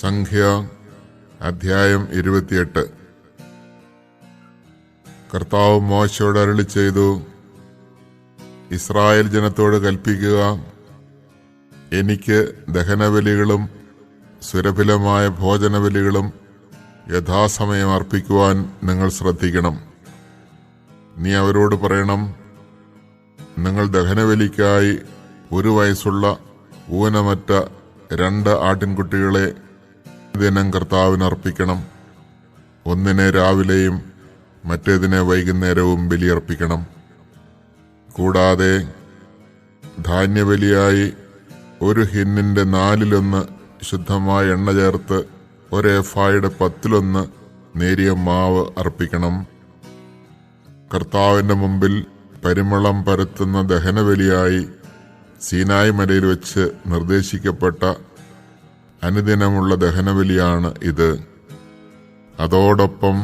സംഖ്യ അധ്യായം 28. കർത്താവ് മോശയോട് അരുളി ചെയ്തു, ഇസ്രായേൽ ജനത്തോട് കൽപ്പിക്കുക, എനിക്ക് ദഹനബലികളും സുരഭിലമായ ഭോജനബലികളും യഥാസമയം അർപ്പിക്കുവാൻ നിങ്ങൾ ശ്രദ്ധിക്കണം. നീ അവരോട് പറയണം, നിങ്ങൾ ദഹനബലിക്കായി 1 വയസ്സുള്ള ഊനമറ്റ 2 ആട്ടിൻകുട്ടികളെ ദിനം കർത്താവിന് അർപ്പിക്കണം. ഒന്നിനെ രാവിലെയും മറ്റേതിനെ വൈകുന്നേരവും ബലിയർപ്പിക്കണം. കൂടാതെ ധാന്യബലിയായി 1 ഹിന്നിന്റെ 4/1 ശുദ്ധമായ എണ്ണ ചേർത്ത് 1 ഏഫായുടെ 10/1 നേരിയ മാവ് അർപ്പിക്കണം. കർത്താവിന്റെ മുമ്പിൽ പരിമളം പരത്തുന്ന ദഹനബലിയായി സീനായി മലയിൽ വെച്ച് നിർദ്ദേശിക്കപ്പെട്ട അനുദിനമുള്ള ദഹനബലിയാണ് ഇത്. അതോടൊപ്പം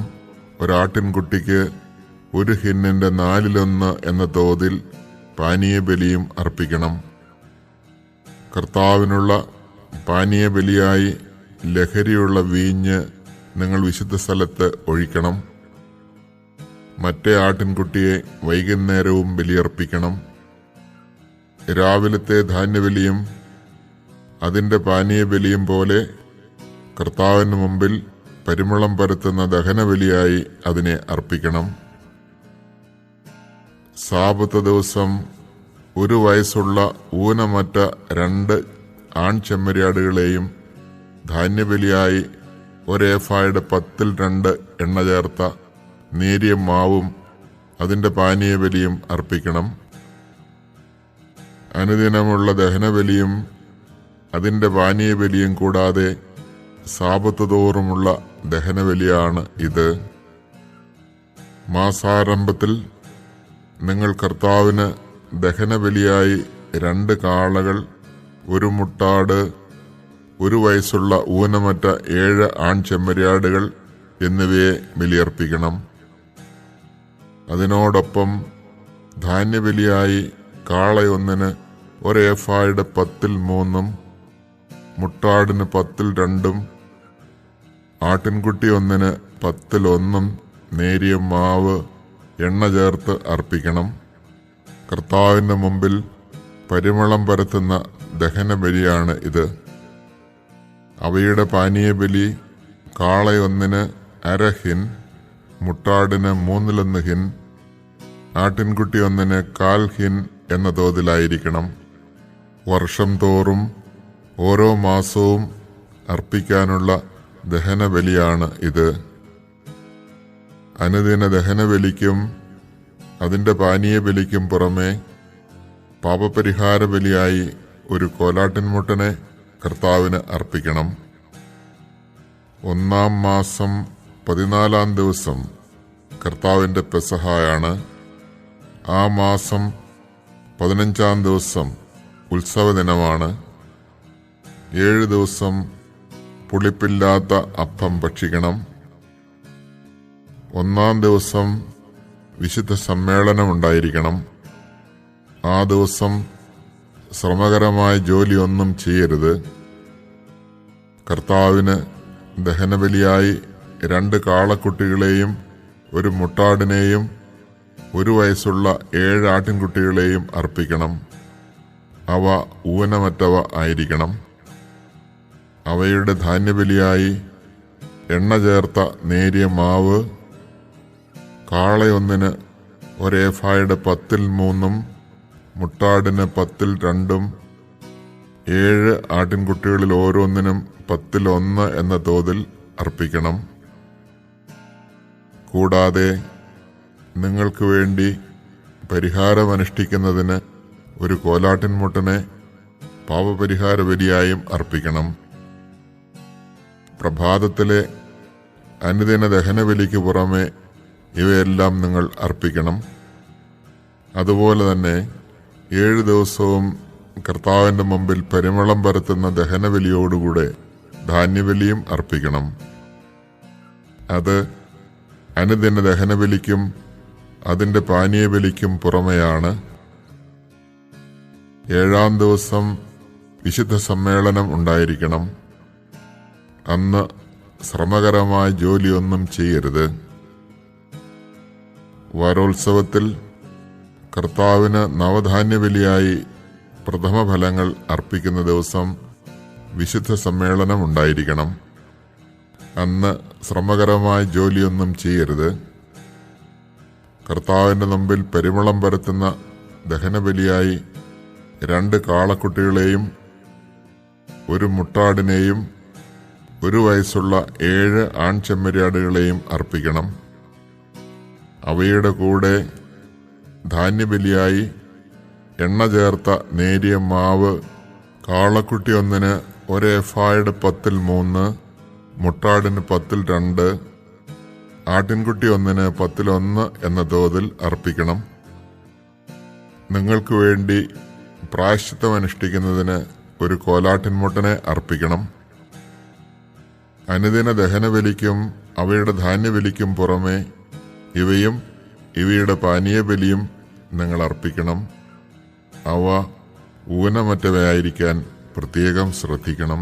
ഒരാട്ടിൻകുട്ടിക്ക് 1 ഹിന്നിന്റെ 4/1 എന്ന തോതിൽ പാനീയബലിയും അർപ്പിക്കണം. കർത്താവിനുള്ള പാനീയബലിയായി ലഹരിയുള്ള വീഞ്ഞ് നിങ്ങൾ വിശുദ്ധ സ്ഥലത്ത് ഒഴിക്കണം. മറ്റേ ആട്ടിൻകുട്ടിയെ വൈകുന്നേരവും ബലിയർപ്പിക്കണം. രാവിലത്തെ ധാന്യബലിയും അതിന്റെ പാനീയബലിയും പോലെ കർത്താവിന് മുമ്പിൽ പരിമളം പരത്തുന്ന ദഹനബലിയായി അതിനെ അർപ്പിക്കണം. സാബത്ത് ദിവസം 1 വയസ്സുള്ള ഊനമറ്റ 2 ആൺചെമ്മരിയാടുകളെയും ധാന്യബലിയായി 1 ഏഫായുടെ 10/2 എണ്ണ ചേർത്ത നേരിയ മാവും അതിന്റെ പാനീയബലിയും അർപ്പിക്കണം. അനുദിനമുള്ള ദഹനബലിയും അതിന്റെ പാനീയബലിയും കൂടാതെ സാബത്ത് തോറുമുള്ള ദഹനബലിയാണ് ഇത്. മാസാരംഭത്തിൽ നിങ്ങൾ കർത്താവിന് ദഹനബലിയായി 2 കാളകൾ, 1 മുട്ടാട്, 1 വയസ്സുള്ള ഊനമറ്റ 7 ആൺചെമ്മരിയാടുകൾ എന്നിവയെ ബലിയർപ്പിക്കണം. അതിനോടൊപ്പം ധാന്യബലിയായി കാളയൊന്നിന് 1 ഏഫായുടെ 10/3, മുട്ടാടിന് 10/2, ആട്ടിൻകുട്ടി ഒന്നിന് 10/1 നേരിയ മാവ് എണ്ണ ചേർത്ത് അർപ്പിക്കണം. കർത്താവിന്റെ മുമ്പിൽ പരിമളം പരത്തുന്ന ദഹനബലിയാണ് ഇത്. അവയുടെ പാനീയബലി കാളയൊന്നിന് 1/2 ഹിൻ, മുട്ടാടിന് 3/1 ഹിൻ, ആട്ടിൻകുട്ടി ഒന്നിന് 1/4 ഹിൻ എന്ന തോതിലായിരിക്കണം. വർഷം തോറും ഓരോ മാസവും അർപ്പിക്കാനുള്ള ദഹനബലിയാണ് ഇത്. അനുദിന ദഹനബലിക്കും അതിന്റെ പാനീയബലിക്കും പുറമെ പാപപരിഹാര ബലിയായി 1 കോലാട്ടിൻമുട്ടനെ കർത്താവിന് അർപ്പിക്കണം. 1-ാം മാസം 14-ാം ദിവസം കർത്താവിന്റെ പെസഹായാണ്. ആ മാസം 15-ാം ദിവസം ഉത്സവദിനമാണ്. 7 ദിവസം പുളിപ്പില്ലാത്ത അപ്പം ഭക്ഷിക്കണം. 1-ാം ദിവസം വിശുദ്ധ സമ്മേളനമുണ്ടായിരിക്കണം. ആ ദിവസം ശ്രമകരമായ ജോലിയൊന്നും ചെയ്യരുത്. കർത്താവിന് ദഹനബലിയായി 2 കാളക്കുട്ടികളെയും 1 മുട്ടാടിനെയും 1 വയസ്സുള്ള 7 ആട്ടിൻകുട്ടികളെയും അർപ്പിക്കണം. അവ ഊനമറ്റവ ആയിരിക്കണം. അവയുടെ ധാന്യബലിയായി എണ്ണ ചേർത്ത നേരിയ മാവ് കാളയൊന്നിന് 1 ഏഫായുടെ 10/3, മുട്ടാടിന് 10/2, 7 ആട്ടിൻകുട്ടികളിൽ ഓരോന്നിനും 10/1 എന്ന തോതിൽ അർപ്പിക്കണം. കൂടാതെ നിങ്ങൾക്ക് വേണ്ടി പരിഹാരമനുഷ്ഠിക്കുന്നതിന് 1 കോലാട്ടിൻമുട്ടനെ പാപപരിഹാര ബലിയായും അർപ്പിക്കണം. പ്രഭാതത്തിലെ അനുദിന ദഹനബലിക്ക് പുറമെ ഇവയെല്ലാം നിങ്ങൾ അർപ്പിക്കണം. അതുപോലെ തന്നെ 7 ദിവസവും കർത്താവിന്റെ മുമ്പിൽ പരിമളം പരത്തുന്ന ദഹനബലിയോടുകൂടെ ധാന്യബലിയും അർപ്പിക്കണം. അത് അനുദിന ദഹനബലിക്കും അതിന്റെ പാനീയബലിക്കും പുറമെയാണ്. 7-ാം ദിവസം വിശുദ്ധ സമ്മേളനം ഉണ്ടായിരിക്കണം. അന്ന് ശ്രമകരമായ ജോലിയൊന്നും ചെയ്യരുത്. വാരോത്സവത്തിൽ കർത്താവിന് നവധാന്യബലിയായി പ്രഥമഫലങ്ങൾ അർപ്പിക്കുന്ന ദിവസം വിശുദ്ധ സമ്മേളനം ഉണ്ടായിരിക്കണം. അന്ന് ശ്രമകരമായ ജോലിയൊന്നും ചെയ്യരുത്. കർത്താവിൻ്റെ മുമ്പിൽ പരിമളം പരത്തുന്ന ദഹനബലിയായി 2 കാളക്കുട്ടികളെയും 1 മുട്ടാടിനെയും 1 വയസ്സുള്ള 7 ആൺചെമ്മരിയാടുകളെയും അർപ്പിക്കണം. അവയുടെ കൂടെ ധാന്യബലിയായി എണ്ണ ചേർത്ത നേരിയ മാവ് കാളക്കുട്ടി 1-ന് 1 എഫായുടെ 10-3, മുട്ടാടിന് 10-2, ആട്ടിൻകുട്ടി 1-ന് 10-1 എന്ന തോതിൽ അർപ്പിക്കണം. നിങ്ങൾക്ക് വേണ്ടി പ്രായശ്ചിത്തം അനുഷ്ഠിക്കുന്നതിന് 1 കോലാട്ടിൻമുട്ടനെ അർപ്പിക്കണം. അനുദിന ദഹനബലിക്കും അവയുടെ ധാന്യബലിക്കും പുറമെ ഇവയും ഇവയുടെ പാനീയബലിയും നിങ്ങൾ അർപ്പിക്കണം. അവ ഊനമറ്റവയായിരിക്കാൻ പ്രത്യേകം ശ്രദ്ധിക്കണം.